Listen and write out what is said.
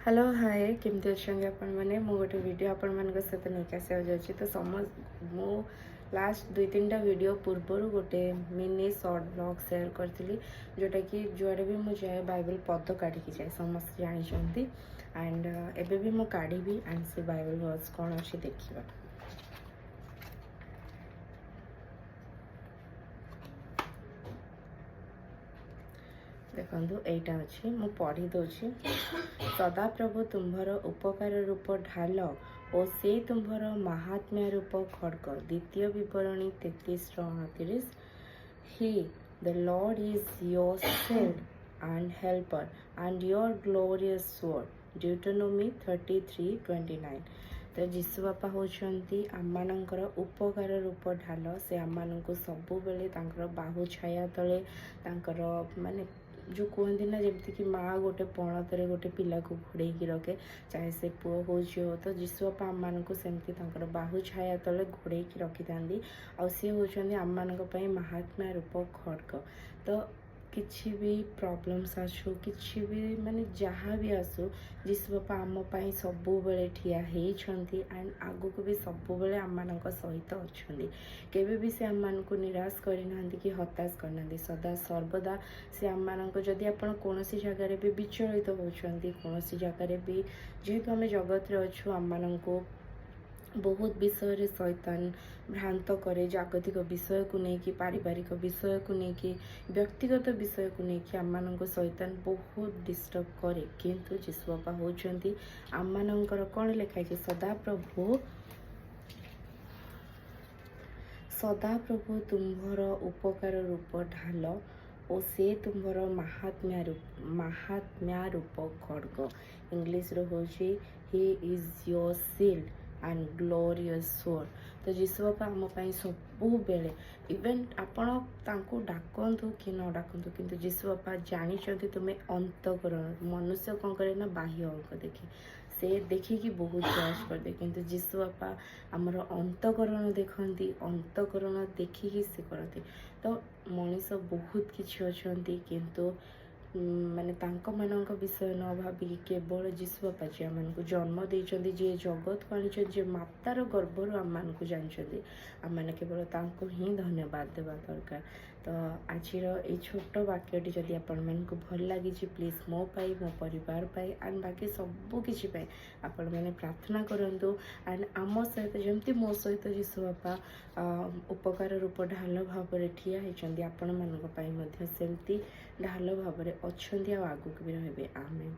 Hello hi केमती अच्छा आपण मैंने मु गोटे वीडियो आपण मान सहित नहीं आसा जाऊँगी तो समझ मु लास्ट 2-3टा वीडियो पूर्वर गोटे मिनी शॉर्ट ब्लॉग शेयर करी जोटा कि जुआड़े भी मुझे जाए बाइबल पद काढ़ी जाए समस्त जानते एंड एबे भी मुझे काढ़ी एंड से बाइबल वर्ड्स कौन अच्छी देखा। देखो यहीटा अच्छी मु पढ़ी दूची। सदा प्रभु तुम्भर उपकार रूप ढाल और से तुम्भर महात्म्य रूप खड़ग। द्वितीय विवरणी 33-29। He the lord is your shield and helper and your glorious sword. Deuteronomy 33:29। तो जीशु बापा होती आमମାନଙ୍କର उपकार रूप ढाल से आमମାନଙ୍କୁ ସବୁବେଳେ ତାଙ୍କର ବାହୁ ଛାୟା ତଳେ ତାଙ୍କର ମାନେ जो कहते ना जमती कि माँ गोटे पणतरे गोटे पिला को घोड़े रखे चाहे से पुओ हो झी हो तो जीशु बापा आम मानक सेमती बाहु छाया तले घोड़े रखी था आ सी होती आम मान महात्मा रूप खड़ग। तो किसी भी प्रॉब्लम्स आसू किसी भी माने जहाँ भी आसू जीशु बापा आम सब बेले ठिया होती एंड आगु को भी सब बेले आम मान सहित अच्छा केवे भी से आम मान को निराश करना कि हताश करना सदा सर्वदा से आम मान जदि आप कौन जगार भी विचलित होती कौन जगार भी जेहेतु आम जगत अच्छु आम मान बहुत विषय शैतान भ्रांत करे जागतिक विषय को लेकिन पारिवारिक विषय को लेकिन व्यक्तिगत विषय को लेकिन आम मान शैतान बहुत डिस्टर्ब करे किंतु जीशु बापा होती आम मानकर कौन लिखाई सदा प्रभु तुम्भर उपकार रूप ढाल और से तुम्भर महात्म्या रूप खड़ग। इंग्लिश रोचे he is your shield and glorious sword. तो जीशु बापा आम सब बेले इवेन आपण तांको डाकतु कि न डाकतु किंतु जीशु बापा जानी तुम्हें अंतकरण मनुष्य कौन करे ना बाह्य अंक देखी से देखिकी बहुत जज कर दे किंतु जीशु बापा आमर अंतकरण देखती अंतकरण देखिकी से करते। तो मनीष बहुत किसी अच्छा किंतु माने तांको मानक विषय न भाविकी केवल जीशु बापा जी आम जन्म देते जी जगत को आनी जे मातार गर्भर आम मान जानते आम मैंने केवल तांको ही धन्यवाद देवा दरकार। तो आज ये छोट वाक्यटी जदि आपण मानक भल लगी प्लीज मो पाई मो परिवार पाई एंड बाकी सबकि आपण मैंने प्रार्थना करूँ एंड आम सहित जमती मो सहित जीशु बापा उपकार रूप ढाल भाव ठिया होती आपण मानक सेमती ढाल भाव अच्छा आगू भी रहे आमेन।